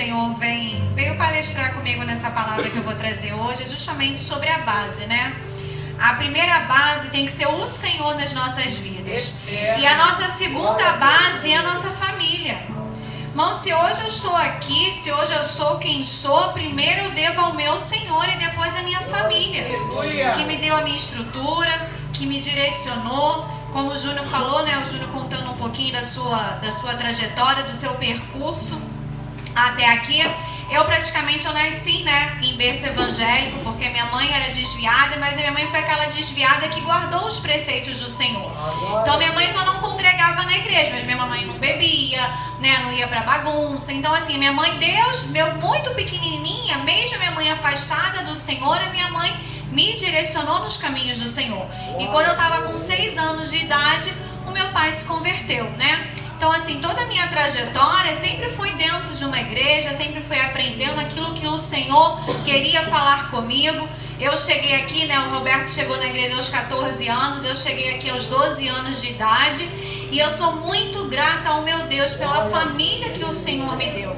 Senhor veio palestrar comigo nessa palavra que eu vou trazer hoje, é justamente sobre a base, né? A primeira base tem que ser o Senhor nas nossas vidas. E a nossa segunda base é a nossa família. Irmão, se hoje eu estou aqui, se hoje eu sou quem sou, primeiro eu devo ao meu Senhor e depois à minha família, que me deu a minha estrutura, que me direcionou, como o Júnior falou, né? O Júnior contando um pouquinho da sua trajetória, do seu percurso até aqui. Eu nasci, né, em berço evangélico, porque minha mãe era desviada, mas a minha mãe foi aquela desviada que guardou os preceitos do Senhor. Então minha mãe só não congregava na igreja, mas minha mamãe não bebia, né, não ia pra bagunça. Então assim, minha mãe, Deus, muito pequenininha, mesmo minha mãe afastada do Senhor, a minha mãe me direcionou nos caminhos do Senhor. E quando eu estava com 6 anos de idade, o meu pai se converteu, né? Então assim, toda a minha trajetória sempre foi dentro de uma igreja, sempre fui aprendendo aquilo que o Senhor queria falar comigo. Eu cheguei aqui, né, o Roberto chegou na igreja aos 14 anos, eu cheguei aqui aos 12 anos de idade. E eu sou muito grata ao meu Deus pela família que o Senhor me deu.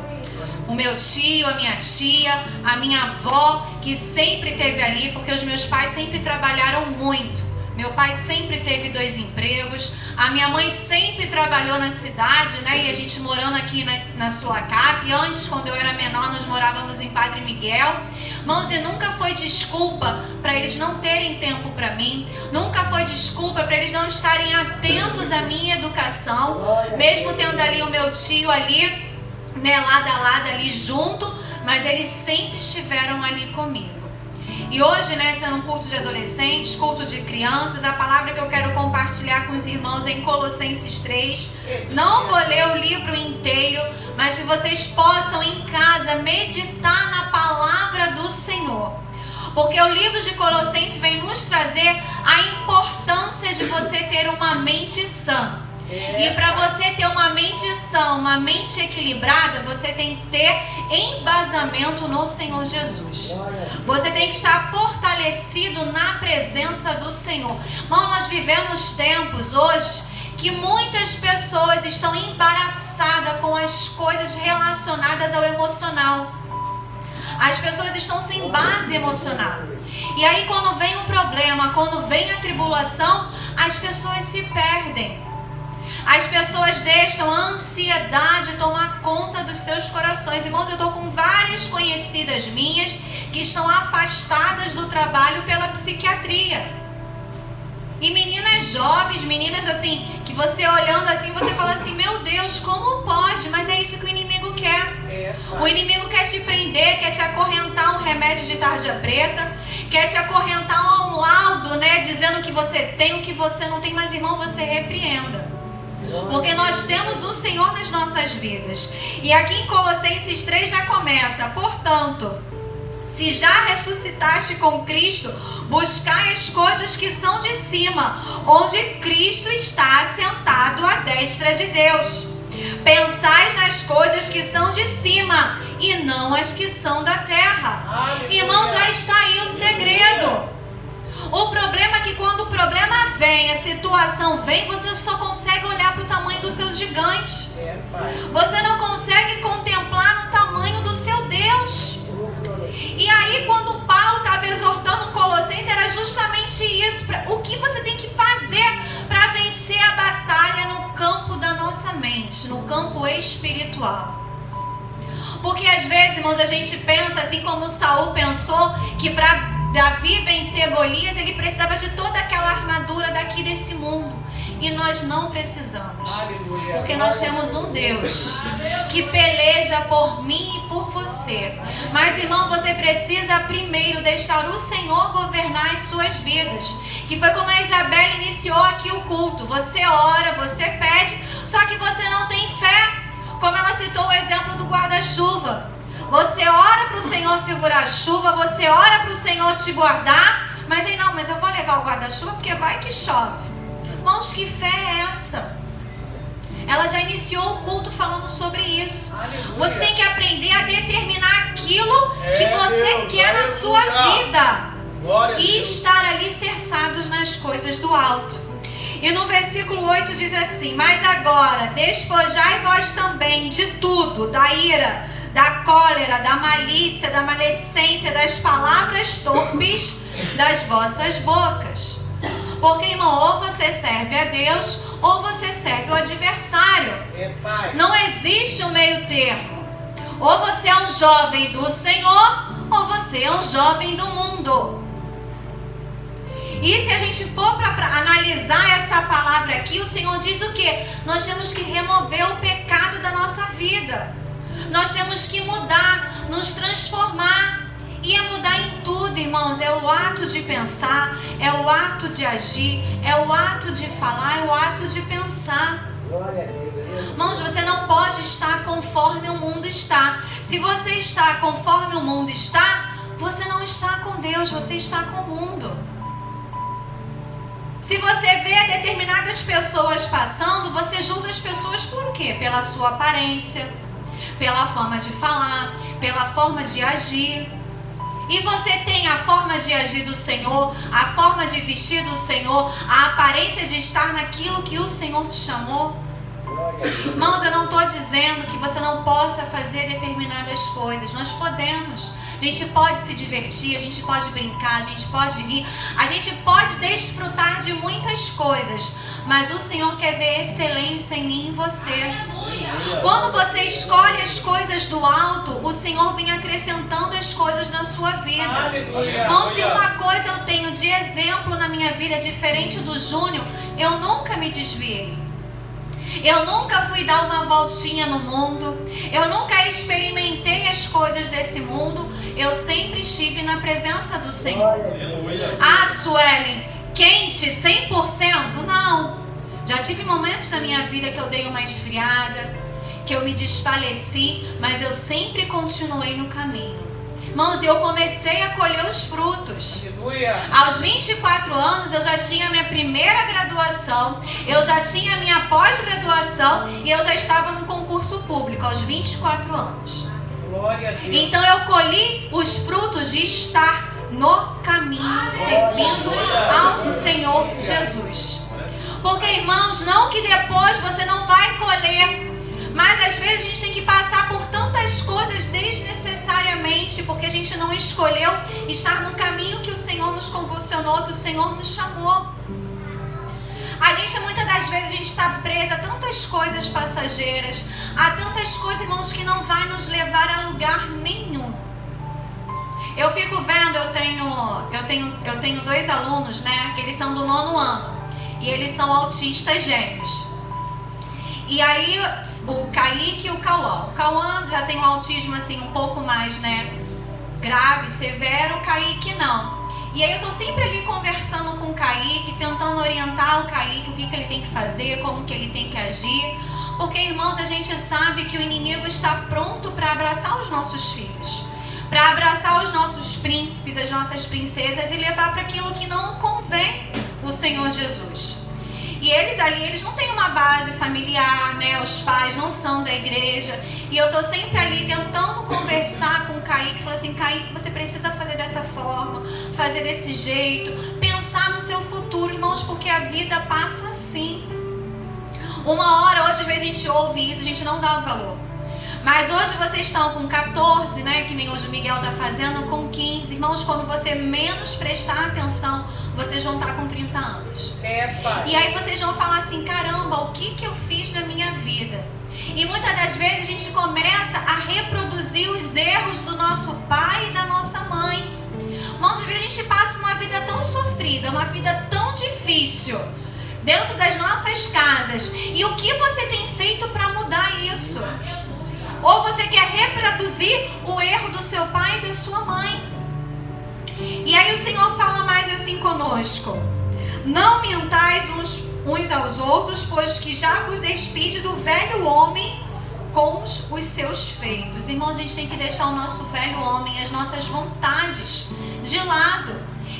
O meu tio, a minha tia, a minha avó, que sempre esteve ali, porque os meus pais sempre trabalharam muito. Meu pai sempre teve 2 empregos, a minha mãe sempre trabalhou na cidade, né? E a gente morando aqui na Sulacap. Antes, quando eu era menor, nós morávamos em Padre Miguel. Irmãos, e nunca foi desculpa para eles não terem tempo para mim, nunca foi desculpa para eles não estarem atentos à minha educação, mesmo tendo ali o meu tio ali, né, lado a lado ali junto, mas eles sempre estiveram ali comigo. E hoje, né, sendo um culto de adolescentes, culto de crianças, a palavra que eu quero compartilhar com os irmãos é em Colossenses 3. Não vou ler o livro inteiro, mas que vocês possam em casa meditar na palavra do Senhor. Porque o livro de Colossenses vem nos trazer a importância de você ter uma mente sã. E para você ter uma mente sã, uma mente equilibrada, você tem que ter embasamento no Senhor Jesus. Você tem que estar fortalecido na presença do Senhor. Irmão, nós vivemos tempos hoje que muitas pessoas estão embaraçadas com as coisas relacionadas ao emocional. As pessoas estão sem base emocional. E aí quando vem o problema, quando vem a tribulação, as pessoas se perdem. As pessoas deixam a ansiedade tomar conta dos seus corações. Irmãos, eu estou com várias conhecidas minhas que estão afastadas do trabalho pela psiquiatria. E meninas jovens, meninas assim, que você olhando assim, você fala assim, meu Deus, como pode? Mas é isso que o inimigo quer. O inimigo quer te prender, quer te acorrentar a um remédio de tarja preta, quer te acorrentar a um laudo, né, dizendo que você tem o que você não tem. Mas, irmão, você repreenda. Porque nós temos o Senhor nas nossas vidas. E aqui em Colossenses 3 já começa. Portanto, se já ressuscitaste com Cristo, buscai as coisas que são de cima, onde Cristo está assentado à destra de Deus. Pensais nas coisas que são de cima e não as que são da terra. Irmão, já está aí o segredo. O problema é que quando o problema vem, a situação vem, você só consegue olhar para o tamanho dos seus gigantes. Você não consegue contemplar no tamanho do seu Deus. E aí quando Paulo estava exortando Colossenses, era justamente isso. O que você tem que fazer para vencer a batalha no campo da nossa mente, no campo espiritual. Porque às vezes, irmãos, a gente pensa assim como Saul pensou, que para Davi vencer Golias, ele precisava de toda aquela armadura daqui desse mundo. E nós não precisamos. Porque nós temos um Deus que peleja por mim e por você. Mas, irmão, você precisa primeiro deixar o Senhor governar as suas vidas. Que foi como a Isabela iniciou aqui o culto. Você ora, você pede, só que você não tem fé. Como ela citou o exemplo do guarda-chuva. Você ora para o Senhor segurar a chuva, você ora para o Senhor te guardar, mas aí não, mas eu vou levar o guarda-chuva porque vai que chove. Irmãos, que fé é essa? Ela já iniciou o culto falando sobre isso. Aleluia. Você tem que aprender a determinar aquilo que você quer na sua vida e estar alicerçados nas coisas do alto. E no versículo 8 diz assim: mas agora despojai vós também de tudo, da ira, da cólera, cólera, da malícia, da maledicência, das palavras torpes das vossas bocas. Porque, irmão, ou você serve a Deus ou você serve o adversário. Não existe um meio termo. Ou você é um jovem do Senhor ou você é um jovem do mundo. E se a gente for para analisar essa palavra aqui, o Senhor diz o quê? Nós temos que remover o pecado da nossa vida. Nós temos que mudar, nos transformar. E é mudar em tudo, irmãos. É o ato de pensar, é o ato de agir, é o ato de falar, é o ato de pensar. Irmãos, você não pode estar conforme o mundo está. Se você está conforme o mundo está, você não está com Deus, você está com o mundo. Se você vê determinadas pessoas passando, você julga as pessoas por quê? Pela sua aparência, pela forma de falar, pela forma de agir. E você tem a forma de agir do Senhor, a forma de vestir do Senhor, a aparência de estar naquilo que o Senhor te chamou. Irmãos, eu não estou dizendo que você não possa fazer determinadas coisas. Nós podemos. A gente pode se divertir, a gente pode brincar, a gente pode rir, a gente pode desfrutar de muitas coisas. Mas o Senhor quer ver excelência em mim e em você. Quando você escolhe as coisas do alto, o Senhor vem acrescentando as coisas na sua vida. Então, se uma coisa eu tenho de exemplo na minha vida, diferente do Júnior, eu nunca me desviei. Eu nunca fui dar uma voltinha no mundo. Eu nunca experimentei as coisas desse mundo. Eu sempre estive na presença do Senhor. Ah, Suelen, quente 100%? Não. Já tive momentos na minha vida que eu dei uma esfriada, que eu me desfaleci, mas eu sempre continuei no caminho. Irmãos, eu comecei a colher os frutos. Aos 24 anos eu já tinha minha primeira graduação, eu já tinha minha pós-graduação e eu já estava no concurso público aos 24 anos. Então eu colhi os frutos de estar no caminho, servindo ao Senhor Jesus. Porque, irmãos, não que depois você não vai colher, mas às vezes a gente tem que passar por tantas coisas desnecessariamente, porque a gente não escolheu estar no caminho que o Senhor nos convulsionou, que o Senhor nos chamou. A gente, muitas das vezes, a gente está presa a tantas coisas passageiras, a tantas coisas, irmãos, que não vai nos levar a lugar nenhum. Eu fico vendo, eu tenho 2 alunos, né, que eles são do 9º ano, e eles são autistas gêmeos. E aí, o Kaique e o Cauã. O Cauã já tem um autismo assim um pouco mais, né, grave, severo. O Kaique não. E aí eu tô sempre ali conversando com o Kaique, tentando orientar o Kaique, o que ele tem que fazer, como que ele tem que agir. Porque, irmãos, a gente sabe que o inimigo está pronto para abraçar os nossos filhos, para abraçar os nossos príncipes, as nossas princesas e levar para aquilo que não convém o Senhor Jesus. E eles ali, eles não têm uma base familiar, né? Os pais não são da igreja. E eu tô sempre ali tentando conversar com o Kaique. Falando assim, Kaique, você precisa fazer dessa forma, fazer desse jeito, pensar no seu futuro, irmãos, porque a vida passa assim. Uma hora, hoje, às vezes a gente ouve isso, a gente não dá o valor. Mas hoje vocês estão com 14, né? Que nem hoje o Miguel tá fazendo, com 15. Irmãos, quando você menos prestar atenção, vocês vão estar com 30 anos. E aí vocês vão falar assim, caramba, o que eu fiz da minha vida? E muitas das vezes a gente começa a reproduzir os erros do nosso pai e da nossa mãe. Muitas vezes a gente passa uma vida tão sofrida, uma vida tão difícil dentro das nossas casas. E o que você tem feito para mudar isso? Ou você quer reproduzir o erro do seu pai e da sua mãe? E aí o Senhor fala mais assim conosco: não mintais uns aos outros, pois que já vos despide do velho homem com os seus feitos. Irmãos, a gente tem que deixar o nosso velho homem, as nossas vontades de lado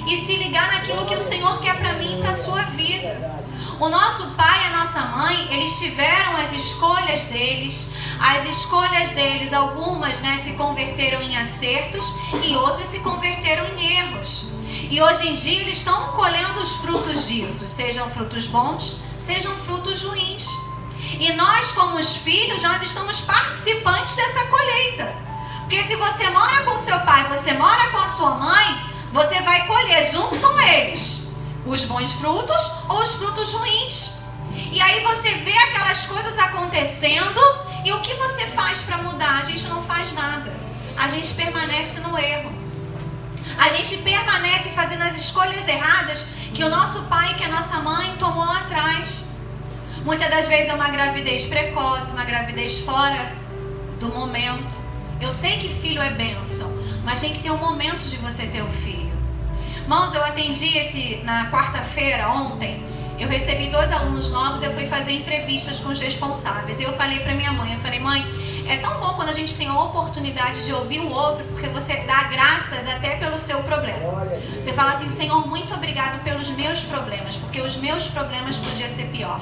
e se ligar naquilo que o Senhor quer para mim e para a sua vida. O nosso pai e a nossa mãe, eles tiveram as escolhas deles. As escolhas deles, algumas, né, se converteram em acertos e outras se converteram em erros. E hoje em dia eles estão colhendo os frutos disso, sejam frutos bons, sejam frutos ruins. E nós, como os filhos, nós estamos participantes dessa colheita. Porque Porque se você mora com seu pai, você mora com a sua mãe, você vai colher junto com eles os bons frutos ou os frutos ruins. E aí você vê aquelas coisas acontecendo e o que você faz para mudar? A gente não faz nada. A gente permanece no erro. A gente permanece fazendo as escolhas erradas que o nosso pai, que a nossa mãe tomou lá atrás. Muitas das vezes é uma gravidez precoce, uma gravidez fora do momento. Eu sei que filho é bênção, mas tem que ter um momento de você ter o filho. Irmãos, eu atendi na quarta-feira, ontem, eu recebi 2 alunos novos, eu fui fazer entrevistas com os responsáveis. E eu falei para minha mãe, mãe, é tão bom quando a gente tem a oportunidade de ouvir o outro, porque você dá graças até pelo seu problema. Você fala assim, Senhor, muito obrigado pelos meus problemas, porque os meus problemas podiam ser pior.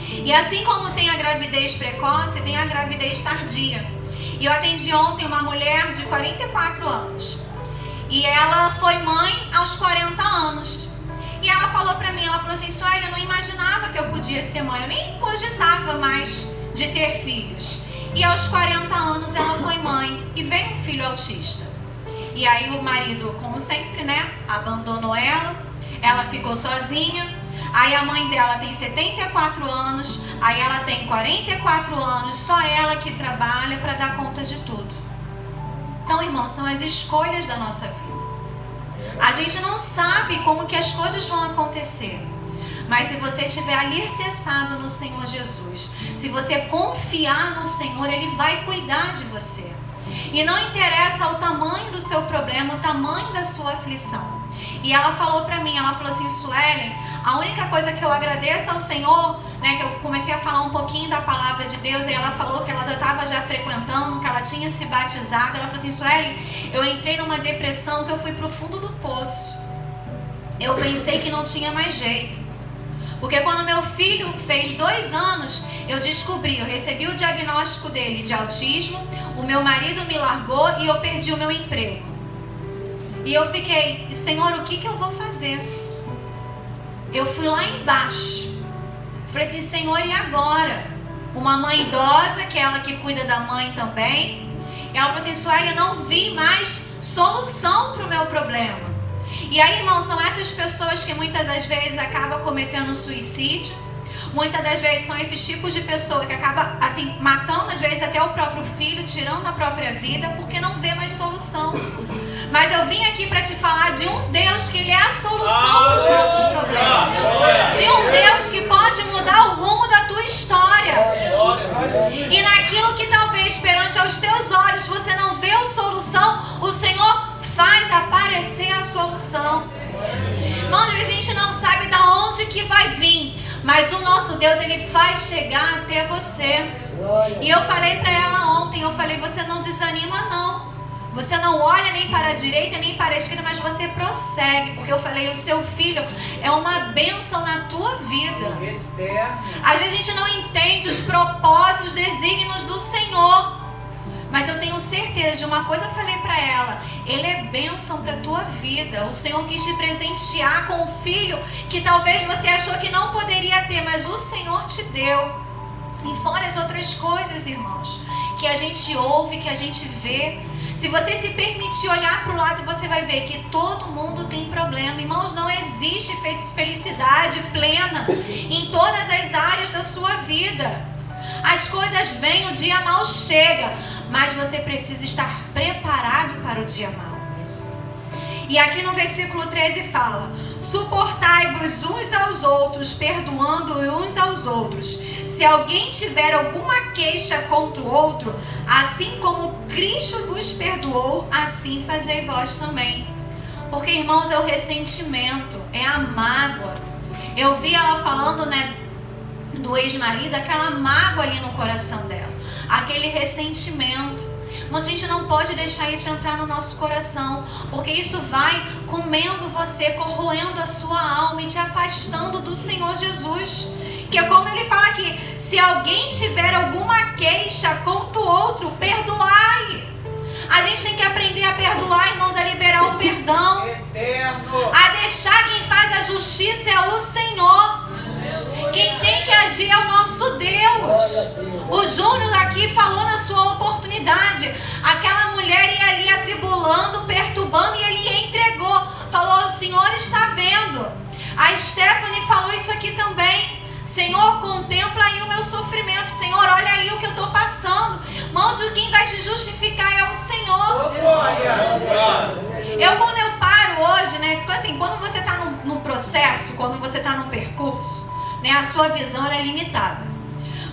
E assim como tem a gravidez precoce, tem a gravidez tardia. E eu atendi ontem uma mulher de 44 anos. E ela foi mãe aos 40 anos. E ela falou pra mim, ela falou assim, Sueli, eu não imaginava que eu podia ser mãe. Eu nem cogitava mais de ter filhos. E aos 40 anos ela foi mãe e veio um filho autista. E aí o marido, como sempre, né, abandonou ela. Ela ficou sozinha. Aí a mãe dela tem 74 anos. Aí ela tem 44 anos. Só ela que trabalha para dar conta de tudo. Então, irmãos, são as escolhas da nossa vida. A gente não sabe como que as coisas vão acontecer. Mas se você estiver alicerçado no Senhor Jesus, se você confiar no Senhor, Ele vai cuidar de você. E não interessa o tamanho do seu problema, o tamanho da sua aflição. E ela falou pra mim, ela falou assim, Sueli, a única coisa que eu agradeço ao Senhor, né, que eu comecei a falar um pouquinho da palavra de Deus, e ela falou que ela já estava frequentando, que ela tinha se batizado. Ela falou assim, Sueli, eu entrei numa depressão que eu fui pro fundo do poço. Eu pensei que não tinha mais jeito. Porque quando meu filho fez 2 anos, eu recebi o diagnóstico dele de autismo, o meu marido me largou e eu perdi o meu emprego. E eu fiquei, Senhor, o que eu vou fazer? Eu fui lá embaixo. Falei assim, Senhor, e agora? Uma mãe idosa, que é ela que cuida da mãe também. E ela falou assim, Sueli, eu não vi mais solução para o meu problema. E aí, irmãos, são essas pessoas que muitas das vezes acabam cometendo suicídio. Muitas das vezes são esses tipos de pessoas que acabam, assim, matando às vezes até o próprio filho, tirando a própria vida, porque não vê mais solução. Mas eu vim aqui para te falar de um Deus que Ele é a solução dos nossos problemas. De um Deus que pode mudar o rumo da tua história. E naquilo que talvez perante aos teus olhos você não vê a solução, o Senhor faz aparecer a solução. Irmãos, a gente não sabe de onde que vai vir, mas o nosso Deus, Ele faz chegar até você. E eu falei para ela ontem, eu falei, você não desanima não. Você não olha nem para a direita, nem para a esquerda, mas você prossegue. Porque eu falei, o seu filho é uma bênção na tua vida. Às vezes a gente não entende os propósitos, os desígnios do Senhor. Mas eu tenho certeza de uma coisa, eu falei para ela, Ele é bênção para a tua vida. O Senhor quis te presentear com um filho que talvez você achou que não poderia ter, mas o Senhor te deu. E fora as outras coisas, irmãos, que a gente ouve, que a gente vê. Se você se permitir olhar para o lado, você vai ver que todo mundo tem problema. Irmãos, não existe felicidade plena em todas as áreas da sua vida. As coisas vêm, o dia mal chega, mas você precisa estar preparado para o dia mau. E aqui no versículo 13 fala, suportai-vos uns aos outros, perdoando uns aos outros. Se alguém tiver alguma queixa contra o outro, assim como Cristo vos perdoou, assim fazei vós também. Porque, irmãos, é o ressentimento, é a mágoa. Eu vi ela falando, né, do ex-marido, aquela mágoa ali no coração dela, aquele ressentimento. Mas a gente não pode deixar isso entrar no nosso coração, porque isso vai comendo você, corroendo a sua alma e te afastando do Senhor Jesus. Que é como ele fala aqui, se alguém tiver alguma queixa contra o outro, perdoai. A gente tem que aprender a perdoar, irmãos, a liberar o perdão, a deixar quem faz a justiça é o Senhor. Quem tem que agir é o nosso Deus. O Júnior aqui falou na sua oportunidade. Aquela mulher Senhor está vendo. A Stephanie falou isso aqui também. Senhor, contempla aí o meu sofrimento. Senhor, olha aí o que eu estou passando. Irmãos, quem vai te justificar é o Senhor. Quando eu paro hoje, né? Assim, quando você está no processo, quando você está no percurso, né? A sua visão ela é limitada.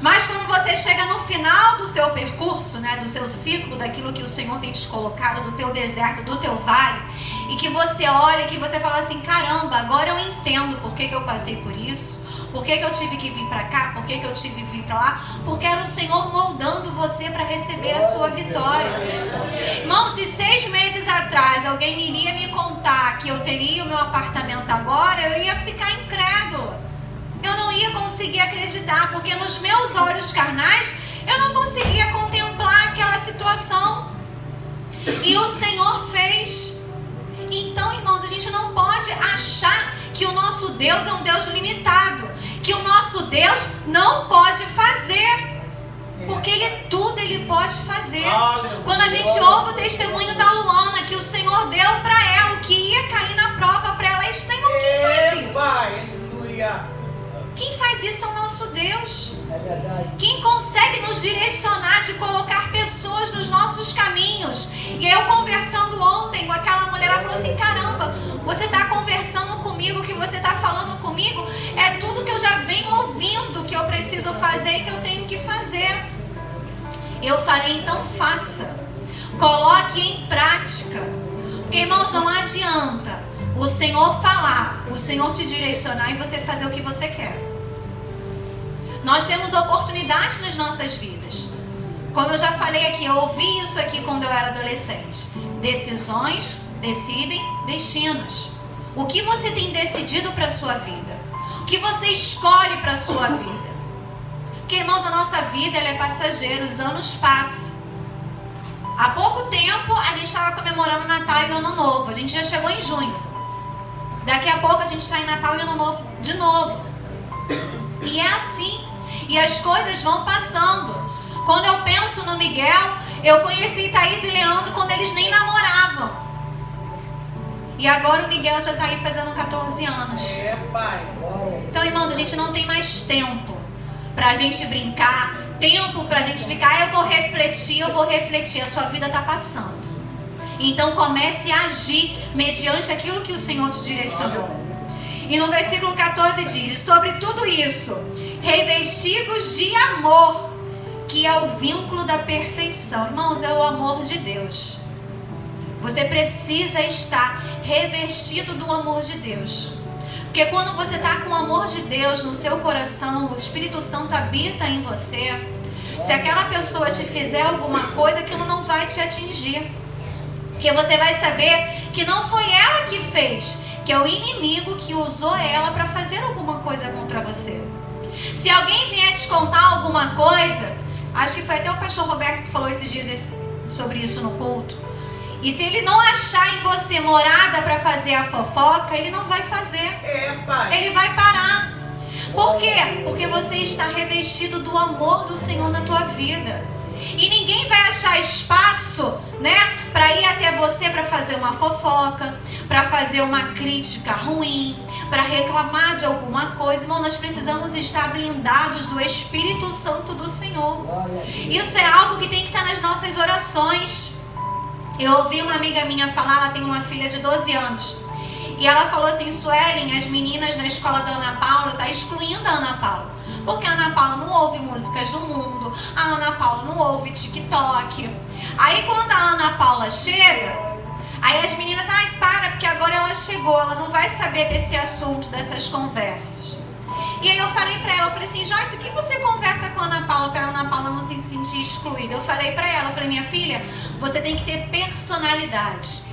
Mas quando você chega no final do seu percurso, né? Do seu ciclo, daquilo que o Senhor tem te colocado, do teu deserto, do teu vale, e que você olha, que você fala assim, caramba, agora eu entendo por que eu passei por isso. Por que eu tive que vir para cá? Por que eu tive que vir para lá? Porque era o Senhor moldando você para receber a sua vitória. Irmão, se 6 meses atrás alguém iria me contar que eu teria o meu apartamento agora, eu ia ficar incrédula. Eu não ia conseguir acreditar, porque nos meus olhos carnais eu não conseguia contemplar aquela situação. E o Senhor fez. Então, irmãos, a gente não pode achar que o nosso Deus é um Deus limitado, que o nosso Deus não pode fazer, porque Ele pode fazer. Quando a gente ouve o testemunho da Luana, que o Senhor deu para ela, o que ia cair na prova para ela, isso, irmão, quem faz isso? Quem faz isso é o nosso Deus. Quem consegue nos direcionar, de colocar pessoas nos nossos caminhos. E eu conversando ontem com aquela mulher, ela falou assim, caramba, você está conversando comigo, o que você está falando comigo é tudo que eu já venho ouvindo, que eu preciso fazer e que eu tenho que fazer. Eu falei, então faça. Coloque em prática. Porque, irmãos, não adianta o Senhor falar, o Senhor te direcionar e você fazer o que você quer. Nós temos oportunidades nas nossas vidas. Como eu já falei aqui, eu ouvi isso aqui quando eu era adolescente. Decisões decidem destinos. O que você tem decidido para a sua vida? O que você escolhe para a sua vida? Porque, irmãos, a nossa vida ela é passageira, os anos passam. Há pouco tempo a gente estava comemorando Natal e Ano Novo. A gente já chegou em junho. Daqui a pouco a gente está em Natal e Ano Novo de novo. E é assim. E as coisas vão passando. Quando eu penso no Miguel, eu conheci Thaís e Leandro quando eles nem namoravam. E agora o Miguel já está aí fazendo 14 anos. Então, irmãos, a gente não tem mais tempo para a gente brincar, tempo para a gente ficar, eu vou refletir. A sua vida está passando. Então comece a agir mediante aquilo que o Senhor te direcionou. E no versículo 14 diz, sobre tudo isso, revesti-vos de amor, que é o vínculo da perfeição. Irmãos, é o amor de Deus. Você precisa estar revestido do amor de Deus. Porque quando você está com o amor de Deus no seu coração, o Espírito Santo habita em você. Se aquela pessoa te fizer alguma coisa, aquilo não vai te atingir. Porque você vai saber que não foi ela que fez, que é o inimigo que usou ela para fazer alguma coisa contra você. Se alguém vier te contar alguma coisa, acho que foi até o pastor Roberto que falou esses dias sobre isso no culto. E se ele não achar em você morada para fazer a fofoca, ele não vai fazer. Ele vai parar. Por quê? Porque você está revestido do amor do Senhor na tua vida. E ninguém vai achar espaço, né, para ir até você para fazer uma fofoca, para fazer uma crítica ruim, para reclamar de alguma coisa. Irmão, nós precisamos estar blindados do Espírito Santo do Senhor. Isso é algo que tem que estar nas nossas orações. Eu ouvi uma amiga minha falar, ela tem uma filha de 12 anos. E ela falou assim, Suelen, as meninas na escola da Ana Paula estão excluindo a Ana Paula. Porque a Ana Paula não ouve músicas do mundo, a Ana Paula não ouve TikTok. Aí quando a Ana Paula chega, aí as meninas, para, porque agora ela chegou, ela não vai saber desse assunto, dessas conversas. E aí eu falei pra ela, eu falei assim, Joyce, o que você conversa com a Ana Paula pra Ana Paula não se sentir excluída? Eu falei pra ela, eu falei, minha filha, você tem que ter personalidade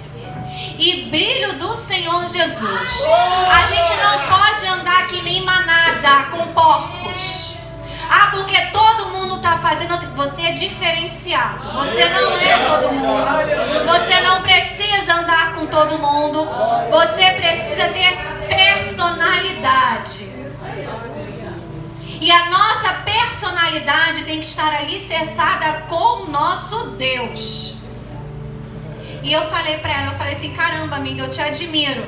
e brilho do Senhor Jesus. A gente não pode andar que nem manada com porcos. Porque todo mundo está fazendo. Você é diferenciado. Você não é todo mundo. Você não precisa andar com todo mundo. Você precisa ter personalidade. E a nossa personalidade tem que estar alicerçada com o nosso Deus. E eu falei pra ela, eu falei assim, caramba amiga, eu te admiro.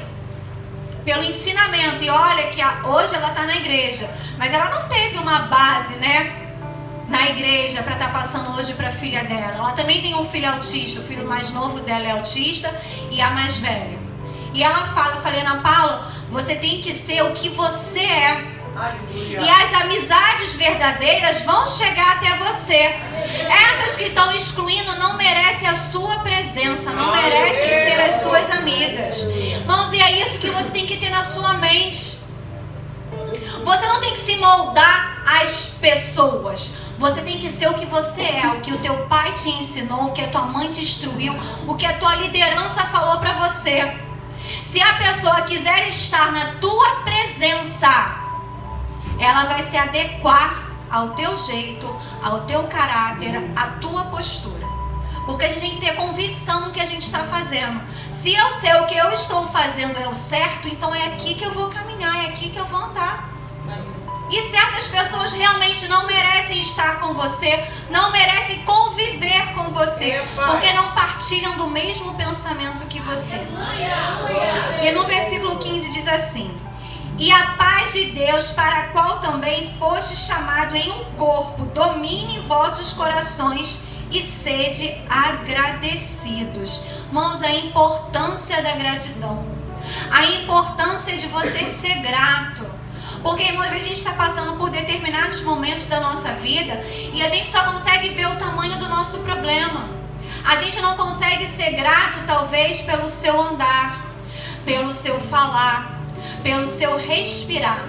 pelo ensinamento. E olha que hoje ela está na igreja, mas ela não teve uma base, né, na igreja para estar passando hoje para a filha dela. Ela também tem um filho autista, o filho mais novo dela é autista e a mais velha. E ela fala, eu falei, Ana Paula, você tem que ser o que você é. Aleluia. E as amizades verdadeiras vão chegar até você. Essas que estão excluindo não merecem a sua presença, não merecem ser as suas amigas. Irmãos, e é isso que você tem que ter na sua mente. Você não tem que se moldar às pessoas. Você tem que ser o que você é, o que o teu pai te ensinou, o que a tua mãe te instruiu, o que a tua liderança falou para você. Se a pessoa quiser estar na tua presença, ela vai se adequar ao teu jeito, ao teu caráter, à tua postura. Porque a gente tem que ter convicção no que a gente está fazendo. Se eu sei o que eu estou fazendo é o certo, então é aqui que eu vou caminhar, é aqui que eu vou andar. E certas pessoas realmente não merecem estar com você, não merecem conviver com você, porque não partilham do mesmo pensamento que você. E no versículo 15 diz assim: e a paz de Deus, para a qual também foste chamado em um corpo, domine em vossos corações e sede agradecidos. Irmãos, a importância da gratidão, a importância de você ser grato. Porque uma vez a gente está passando por determinados momentos da nossa vida e a gente só consegue ver o tamanho do nosso problema. A gente não consegue ser grato talvez pelo seu andar, pelo seu falar, pelo seu respirar.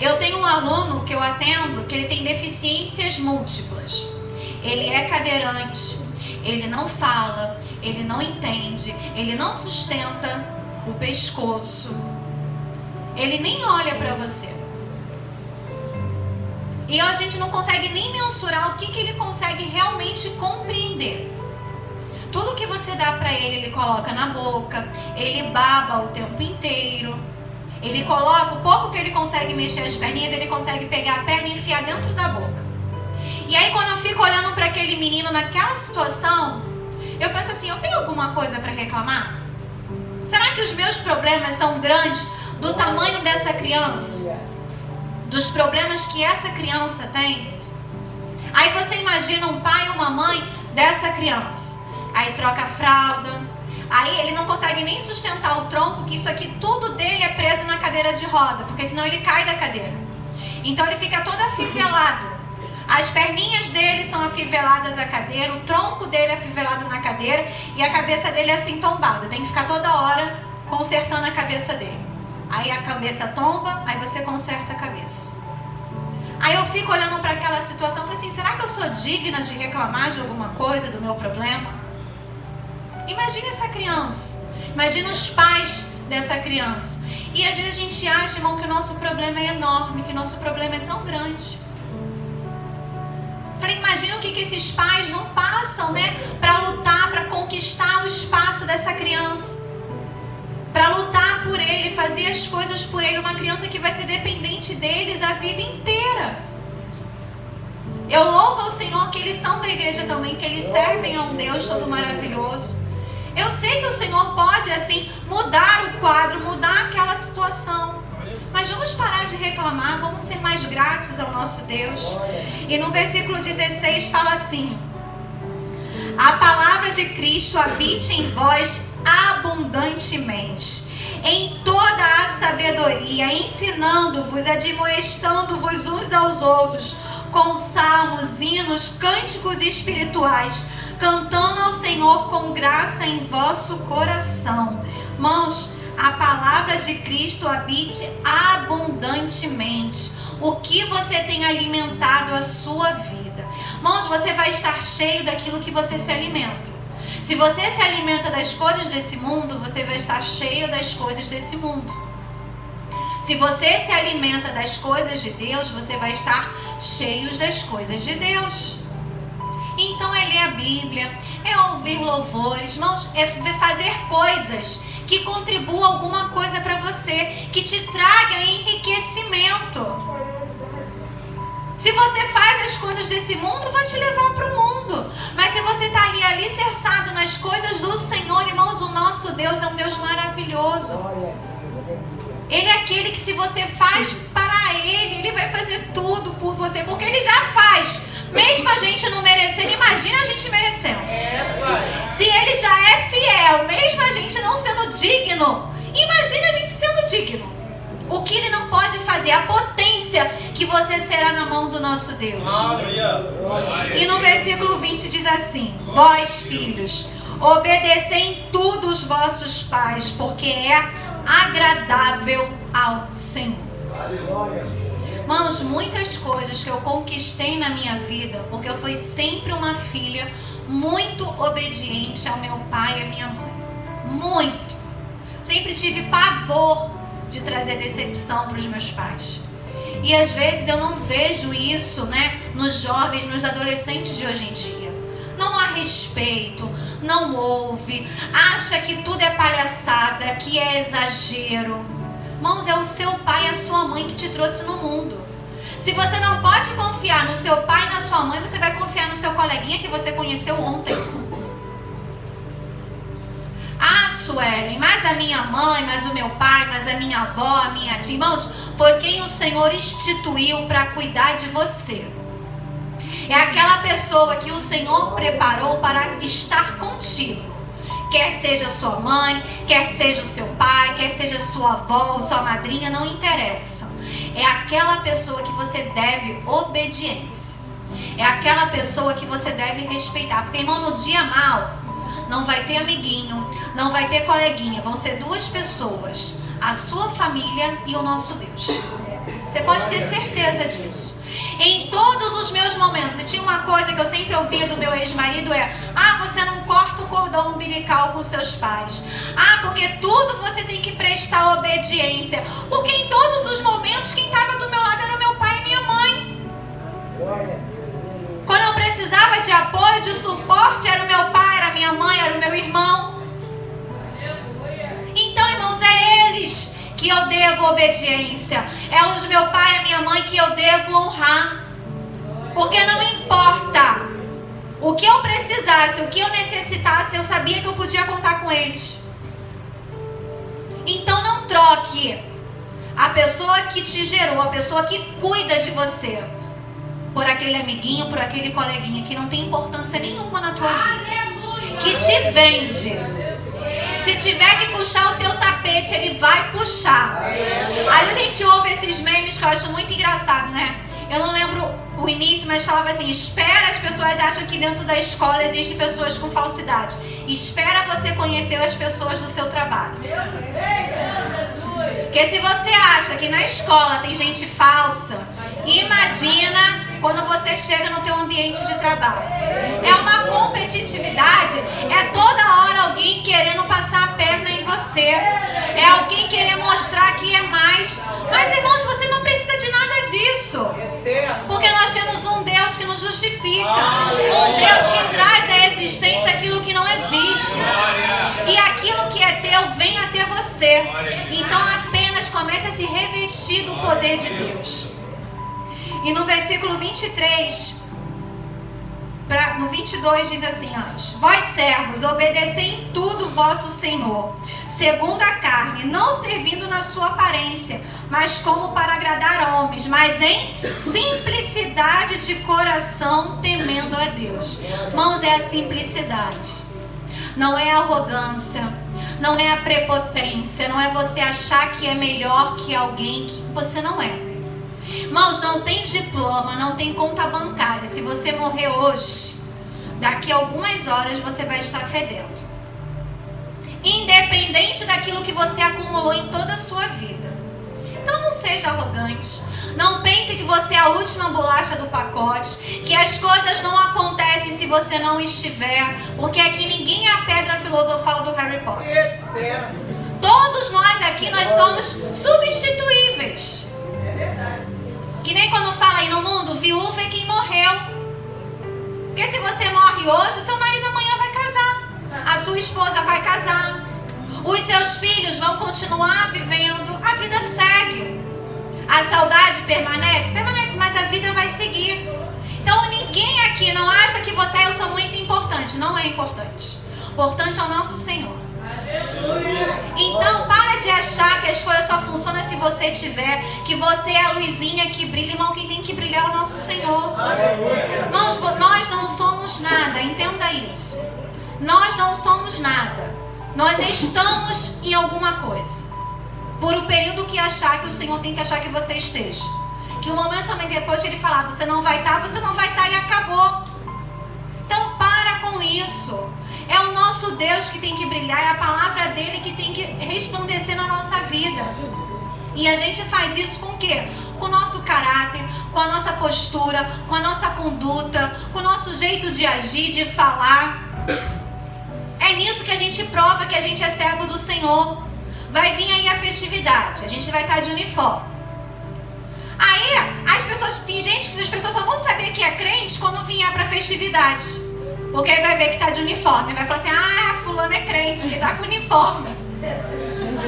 Eu tenho um aluno que eu atendo que ele tem deficiências múltiplas. Ele é cadeirante, ele não fala, ele não entende, ele não sustenta o pescoço. Ele nem olha para você. E a gente não consegue nem mensurar o que ele consegue realmente compreender. Tudo que você dá para ele coloca na boca. Ele baba o tempo inteiro. Ele coloca, o pouco que ele consegue mexer as perninhas, ele consegue pegar a perna e enfiar dentro da boca. E aí quando eu fico olhando para aquele menino naquela situação, eu penso assim, eu tenho alguma coisa para reclamar? Será que os meus problemas são grandes do tamanho dessa criança, dos problemas que essa criança tem? Aí você imagina um pai ou uma mãe dessa criança, aí troca a fralda, aí ele não consegue nem sustentar o tronco, que isso aqui tudo dele é preso na cadeira de roda, porque senão ele cai da cadeira. Então ele fica todo afivelado, as perninhas dele são afiveladas à cadeira, o tronco dele é afivelado na cadeira e a cabeça dele é assim tombada, tem que ficar toda hora consertando a cabeça dele. Aí a cabeça tomba, aí você conserta a cabeça. Aí eu fico olhando para aquela situação e falo assim, será que eu sou digna de reclamar de alguma coisa, do meu problema? Imagina essa criança. Imagina os pais dessa criança. E às vezes a gente acha, irmão, que o nosso problema é enorme, que o nosso problema é tão grande. Falei, imagina o que esses pais não passam, né? Para lutar, para conquistar o espaço dessa criança. Para lutar por ele, fazer as coisas por ele. Uma criança que vai ser dependente deles a vida inteira. Eu louvo ao Senhor que eles são da igreja também, que eles servem a um Deus todo maravilhoso. Eu sei que o Senhor pode assim mudar o quadro, mudar aquela situação. Mas vamos parar de reclamar, vamos ser mais gratos ao nosso Deus. E no versículo 16 fala assim: a palavra de Cristo habite em vós abundantemente, em toda a sabedoria, ensinando-vos, admoestando-vos uns aos outros, com salmos, hinos, cânticos espirituais, cantando ao Senhor com graça em vosso coração. Irmãos, a palavra de Cristo habite abundantemente. O que você tem alimentado a sua vida? Irmãos, você vai estar cheio daquilo que você se alimenta. Se você se alimenta das coisas desse mundo, você vai estar cheio das coisas desse mundo. Se você se alimenta das coisas de Deus, você vai estar cheio das coisas de Deus. Então é ler a Bíblia, é ouvir louvores, irmãos, é fazer coisas que contribuam alguma coisa para você, que te traga enriquecimento. Se você faz as coisas desse mundo, vai te levar para o mundo. Mas se você está ali alicerçado nas coisas do Senhor, irmãos, o nosso Deus é um Deus maravilhoso. Ele é aquele que, se você faz para Ele, Ele vai fazer tudo por você, porque Ele já faz. Mesmo a gente não merecendo, imagina a gente merecendo. Se Ele já é fiel, mesmo a gente não sendo digno, imagina a gente sendo digno. O que Ele não pode fazer, a potência que você será na mão do nosso Deus. E no versículo 20 diz assim: vós, filhos, obedecei em tudo os vossos pais, porque é agradável ao Senhor. Irmãos, muitas coisas que eu conquistei na minha vida, porque eu fui sempre uma filha muito obediente ao meu pai e à minha mãe. Muito. Sempre tive pavor de trazer decepção para os meus pais. E às vezes eu não vejo isso, né, nos jovens, nos adolescentes de hoje em dia. Não há respeito, não ouve, acha que tudo é palhaçada, que é exagero. Irmãos, é o seu pai e a sua mãe que te trouxe no mundo. Se você não pode confiar no seu pai e na sua mãe, você vai confiar no seu coleguinha que você conheceu ontem. Ah, Suelen, mas a minha mãe, mas o meu pai, mas a minha avó, a minha tia. Irmãos, foi quem o Senhor instituiu para cuidar de você. É aquela pessoa que o Senhor preparou para estar contigo. Quer seja sua mãe, quer seja o seu pai, quer seja sua avó, sua madrinha, não interessa. É aquela pessoa que você deve obediência. É aquela pessoa que você deve respeitar. Porque, irmão, no dia mal, não vai ter amiguinho, não vai ter coleguinha. Vão ser duas pessoas: a sua família e o nosso Deus. Você pode ter certeza disso. Em todos os meus momentos, se tinha uma coisa que eu sempre ouvia do meu ex-marido é: ah, você não corta o cordão umbilical com seus pais. Ah, porque tudo você tem que prestar obediência. Porque em todos os momentos quem estava do meu lado era o meu pai e minha mãe. Quando eu precisava de apoio, de suporte, era o meu pai, era a minha mãe, era o meu irmão. Então, irmãos, é eles que eu devo obediência. É os meu pai e a minha mãe que eu devo honrar. Porque não importa o que eu precisasse, o que eu necessitasse, eu sabia que eu podia contar com eles. Então não troque a pessoa que te gerou, a pessoa que cuida de você, por aquele amiguinho, por aquele coleguinha que não tem importância nenhuma na tua vida, que te vende. Se tiver que puxar o teu tapete, ele vai puxar. Aí a gente ouve esses memes que eu acho muito engraçado, né? Eu não lembro o início, mas falava assim: espera, as pessoas acham que dentro da escola existem pessoas com falsidade. Espera você conhecer as pessoas do seu trabalho. Porque se você acha que na escola tem gente falsa, imagina quando você chega no teu ambiente de trabalho. É uma competitividade, é toda hora alguém querendo passar a perna em você. É alguém querer mostrar que é mais. Mas, irmãos, você não precisa de nada disso. Porque nós temos um Deus que nos justifica. Um Deus que traz à existência aquilo que não existe. E aquilo que é teu vem até você. Então apenas comece a se revestir do poder de Deus. E no versículo 23, no 22 diz assim antes: vós servos, obedecei em tudo vosso Senhor, segundo a carne, não servindo na sua aparência, mas como para agradar homens, mas em simplicidade de coração, temendo a Deus. Irmãos, é a simplicidade, não é a arrogância, não é a prepotência, não é você achar que é melhor que alguém que você não é. Irmãos, não tem diploma, não tem conta bancária. Se você morrer hoje, daqui a algumas horas você vai estar fedendo. Independente daquilo que você acumulou em toda a sua vida. Então não seja arrogante. Não pense que você é a última bolacha do pacote, que as coisas não acontecem se você não estiver, porque aqui ninguém é a pedra filosofal do Harry Potter. Todos nós aqui, nós somos substituíveis. Que nem quando fala aí no mundo, viúva é quem morreu. Porque se você morre hoje, o seu marido amanhã vai casar. A sua esposa vai casar. Os seus filhos vão continuar vivendo. A vida segue. A saudade permanece? Permanece, mas a vida vai seguir. Então ninguém aqui não acha que você, eu sou muito importante. Não é importante. Importante é o nosso Senhor. Então para de achar que a escolha só funciona se você tiver, que você é a luzinha que brilha. Irmão, quem tem que brilhar é o nosso Senhor. Irmãos, nós não somos nada, entenda isso. Nós não somos nada. Nós estamos em alguma coisa. Por o período que achar que o Senhor tem que achar que você esteja. Que o momento também depois que Ele falar, você não vai estar e acabou. Então para com isso. É o nosso Deus que tem que brilhar, é a palavra dele que tem que resplandecer na nossa vida. E a gente faz isso com o quê? Com o nosso caráter, com a nossa postura, com a nossa conduta, com o nosso jeito de agir, de falar. É nisso que a gente prova que a gente é servo do Senhor. Vai vir aí a festividade, a gente vai estar de uniforme. Aí, tem gente que as pessoas só vão saber que é crente quando vier para a festividade. Porque aí vai ver que tá de uniforme. Vai falar assim, fulano é crente, que tá com uniforme.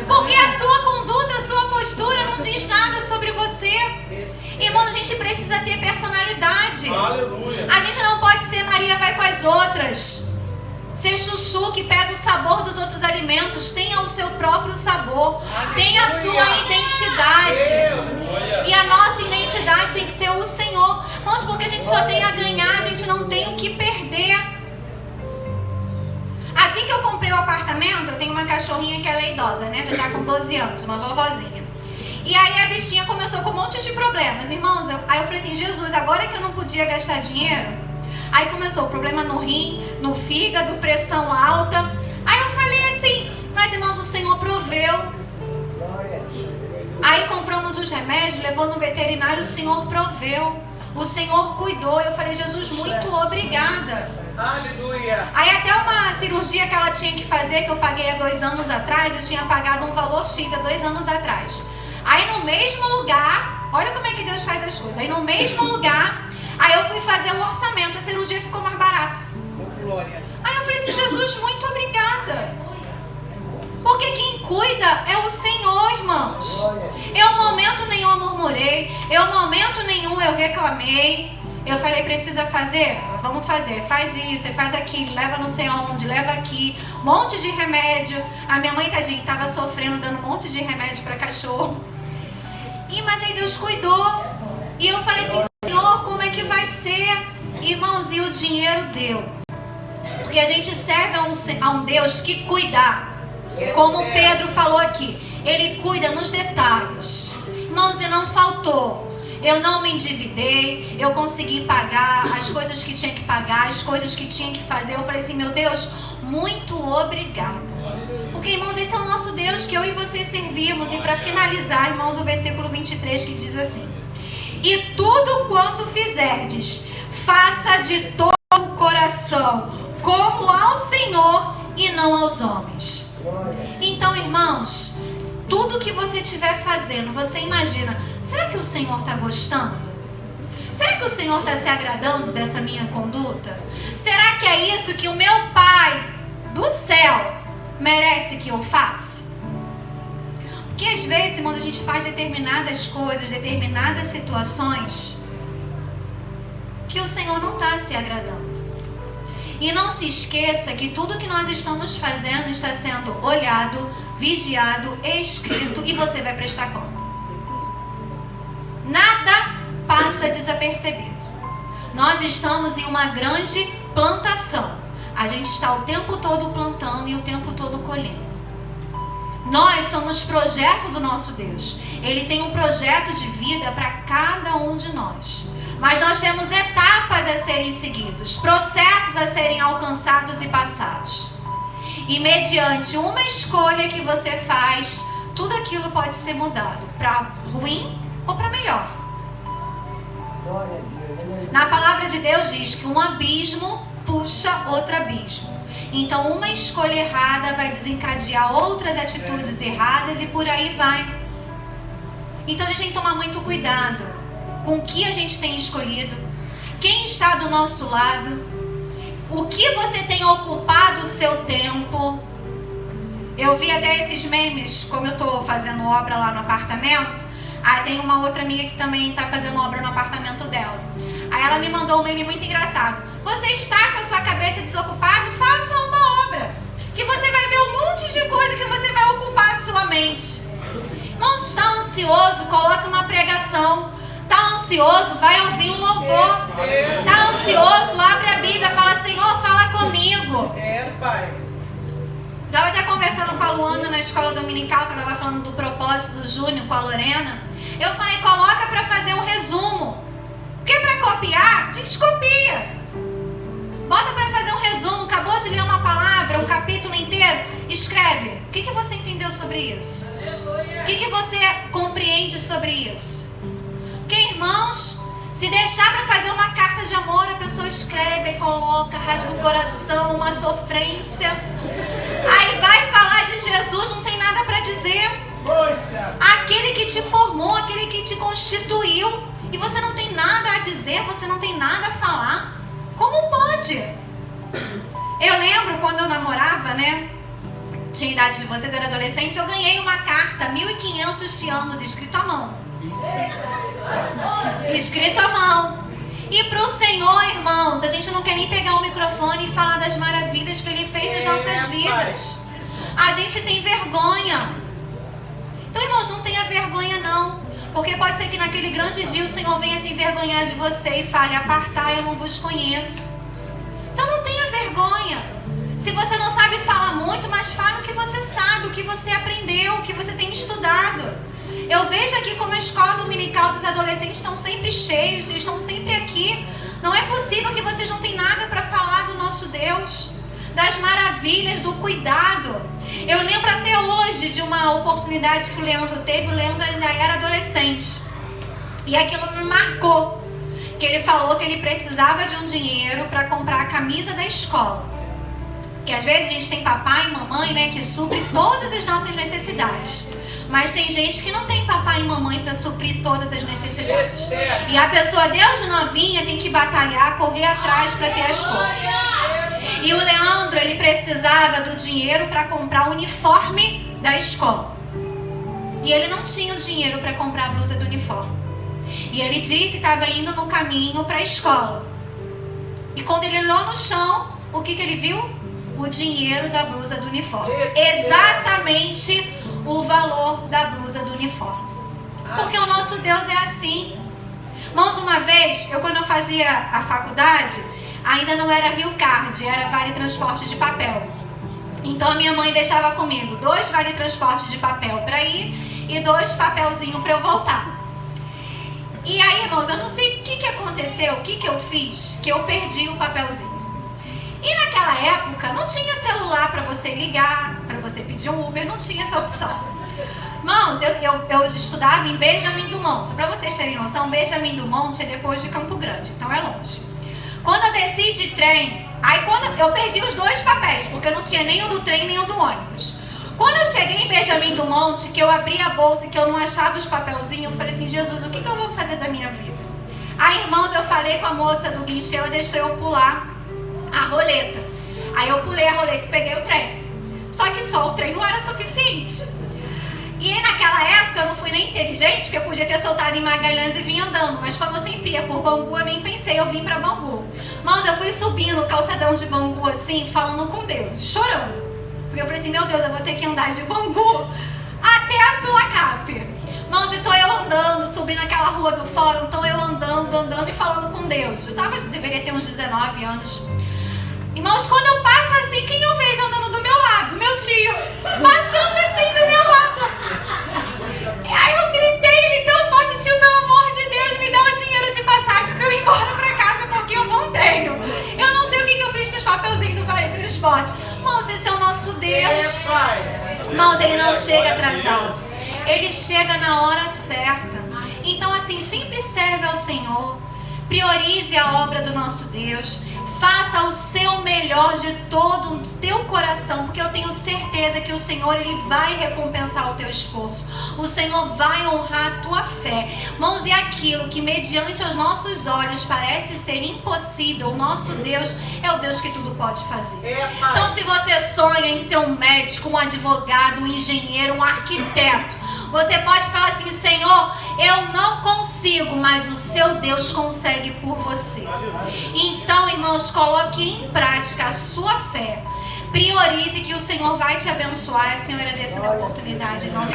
Porque a sua conduta, a sua postura não diz nada sobre você. Irmão, a gente precisa ter personalidade. Aleluia. A gente não pode ser Maria vai com as outras. Ser chuchu que pega o sabor dos outros alimentos. Tenha o seu próprio sabor. Aleluia. Tenha a sua identidade. E a nossa identidade tem que ter o Senhor. Irmãos, porque a gente só tem a ganhar, a gente não tem o que perder. Assim que eu comprei o apartamento, eu tenho uma cachorrinha que ela é idosa, né? Já tá com 12 anos, uma vovozinha. E aí a bichinha começou com um monte de problemas. Irmãos, aí eu falei assim, Jesus, agora que eu não podia gastar dinheiro, aí começou o problema no rim, no fígado, pressão alta. Aí eu falei assim, mas irmãos, o Senhor proveu. Aí compramos os remédios, levou no veterinário, o Senhor proveu. O Senhor cuidou. Eu falei, Jesus, muito obrigada. Aleluia. Aí até uma cirurgia que ela tinha que fazer, que eu paguei há 2 anos atrás, eu tinha pagado um valor X há 2 anos atrás. Aí no mesmo lugar, olha como é que Deus faz as coisas. Aí no mesmo lugar, aí eu fui fazer um orçamento, a cirurgia ficou mais barata. Aí eu falei assim, Jesus, muito obrigada. Porque quem cuida é o Senhor, irmãos. Eu, momento nenhum, eu murmurei. Eu, momento nenhum, eu reclamei. Eu falei, precisa fazer? Vamos fazer. Faz isso, faz aquilo, leva não sei aonde, leva aqui. Um monte de remédio. A minha mãe, tadinha, estava sofrendo, dando um monte de remédio para cachorro. Mas aí Deus cuidou. E eu falei assim, Senhor, como é que vai ser? Irmãos, e o dinheiro deu. Porque a gente serve a um Deus que cuida. Como Pedro falou aqui, Ele cuida nos detalhes. Irmãos, e não faltou. Eu não me endividei, eu consegui pagar as coisas que tinha que pagar, as coisas que tinha que fazer. Eu falei assim, meu Deus, muito obrigada. Porque, irmãos, esse é o nosso Deus que eu e você servimos. E para finalizar, irmãos, o versículo 23 que diz assim: e tudo quanto fizerdes, faça de todo o coração, como ao Senhor e não aos homens. Então, irmãos, tudo que você estiver fazendo, você imagina, será que o Senhor está gostando? Será que o Senhor está se agradando dessa minha conduta? Será que é isso que o meu Pai do céu merece que eu faça? Porque às vezes, irmãos, a gente faz determinadas coisas, determinadas situações que o Senhor não está se agradando. E não se esqueça que tudo que nós estamos fazendo está sendo olhado, vigiado, escrito, e você vai prestar conta. Nada passa desapercebido. Nós estamos em uma grande plantação. A gente está o tempo todo plantando e o tempo todo colhendo. Nós somos projeto do nosso Deus. Ele tem um projeto de vida para cada um de nós. Mas nós temos etapas a serem seguidas, processos a serem alcançados e passados. E mediante uma escolha que você faz, tudo aquilo pode ser mudado para ruim ou para melhor. Na palavra de Deus diz que um abismo puxa outro abismo. Então uma escolha errada vai desencadear outras atitudes erradas e por aí vai. Então a gente tem que tomar muito cuidado com o que a gente tem escolhido, quem está do nosso lado, o que você tem ocupado o seu tempo. Eu vi até esses memes, como eu estou fazendo obra lá no apartamento, aí tem uma outra amiga que também está fazendo obra no apartamento dela. Aí ela me mandou um meme muito engraçado. Você está com a sua cabeça desocupada? Faça uma obra, que você vai ver um monte de coisa que você vai ocupar a sua mente. ansioso, coloca uma pregação. Tá ansioso, vai ouvir um louvor. Tá ansioso, abre a Bíblia, fala, Senhor, fala comigo. Pai. Estava até conversando com a Luana na escola dominical, que ela estava falando do propósito do Júnior com a Lorena. Eu falei, coloca para fazer um resumo. Porque para copiar, a gente copia. Bota para fazer um resumo. Acabou de ler uma palavra, um capítulo inteiro. Escreve. O que você entendeu sobre isso? O que você compreende sobre isso? Porque, irmãos, se deixar para fazer uma carta de amor, a pessoa escreve e coloca, rasga o coração, uma sofrência. Aí vai falar de Jesus, não tem nada para dizer. Aquele que te formou, aquele que te constituiu, e você não tem nada a dizer, você não tem nada a falar. Como pode? Eu lembro quando eu namorava, né? Tinha a idade de vocês, era adolescente, eu ganhei uma carta, 1.500 te amos, escrito à mão. Escrito à mão. E pro Senhor, irmãos, a gente não quer nem pegar o microfone e falar das maravilhas que Ele fez nas nossas vidas. A gente tem vergonha. Então, irmãos, não tenha vergonha não. Porque pode ser que naquele grande dia o Senhor venha se envergonhar de você e fale, apartai, eu não vos conheço. Então não tenha vergonha. Se você não sabe, fala muito, mas fala o que você sabe, o que você aprendeu, o que você tem estudado. Eu vejo aqui como a escola dominical dos adolescentes estão sempre cheios, eles estão sempre aqui. Não é possível que vocês não tenham nada para falar do nosso Deus, das maravilhas, do cuidado. Eu lembro até hoje de uma oportunidade que o Leandro teve. O Leandro ainda era adolescente. E aquilo me marcou. Que ele falou que ele precisava de um dinheiro para comprar a camisa da escola. Que às vezes a gente tem papai e mamãe, né, que supre todas as nossas necessidades. Mas tem gente que não tem papai e mamãe para suprir todas as necessidades. E a pessoa desde novinha tem que batalhar, correr atrás para ter as coisas. E o Leandro, ele precisava do dinheiro para comprar o uniforme da escola. E ele não tinha o dinheiro para comprar a blusa do uniforme. E ele disse que estava indo no caminho para a escola. E quando ele olhou no chão, o que ele viu? O dinheiro da blusa do uniforme. Exatamente o valor da blusa do uniforme. Porque o nosso Deus é assim. Irmãos, uma vez, quando eu fazia a faculdade, ainda não era Rio Card, era Vale Transporte de papel. Então a minha mãe deixava comigo 2 Vale Transporte de papel para ir e 2 papelzinhos para eu voltar. E aí, irmãos, eu não sei o que aconteceu, o que eu fiz, que eu perdi o papelzinho. E naquela época não tinha celular para você ligar, para você pedir um Uber, não tinha essa opção. Irmãos, eu estudava em Benjamin do Monte. Para vocês terem noção, Benjamin do Monte é depois de Campo Grande, então é longe. Quando eu desci de trem, aí quando eu perdi os 2 papéis, porque eu não tinha nem o do trem nem o do ônibus. Quando eu cheguei em Benjamin do Monte, que eu abri a bolsa e que eu não achava os papelzinhos, eu falei assim, Jesus, o que eu vou fazer da minha vida? Aí, irmãos, eu falei com a moça do guichê, ela deixou eu pular a roleta. Aí eu pulei a roleta e peguei o trem. Só que só o trem não era suficiente. E naquela época eu não fui nem inteligente, porque eu podia ter soltado em Magalhães e vim andando. Mas como eu sempre ia por Bangu, eu nem pensei, eu vim pra Bangu. Mas eu fui subindo o calçadão de Bangu assim, falando com Deus, chorando. Porque eu falei assim, meu Deus, eu vou ter que andar de Bangu até a Sulacap. Irmãos, e tô eu andando, subindo aquela rua do fórum, tô eu andando e falando com Deus. Eu deveria ter uns 19 anos. Irmãos, quando eu passo assim, quem eu vejo andando do meu lado? Meu tio, passando assim do meu lado. Aí eu gritei, ele tão forte, tio, pelo amor de Deus, me dá um dinheiro de passagem pra eu ir embora pra casa, porque eu não tenho. Eu não sei o que eu fiz com os papelzinhos do Vale Transporte. Irmãos, esse é o nosso Deus. Irmãos, Ele não chega atrasado. Ele chega na hora certa. Então, assim, sempre serve ao Senhor. Priorize a obra do nosso Deus. Faça o seu melhor de todo o teu coração, porque eu tenho certeza que o Senhor, Ele vai recompensar o teu esforço. O Senhor vai honrar a tua fé. Irmãos, e aquilo que mediante aos nossos olhos parece ser impossível, o nosso Deus é o Deus que tudo pode fazer. Então, se você sonha em ser um médico, um advogado, um engenheiro, um arquiteto, você pode falar assim, Senhor, eu não consigo, mas o seu Deus consegue por você. Então, irmãos, coloque em prática a sua fé. Priorize que o Senhor vai te abençoar. Assim eu agradeço a oportunidade. Em nome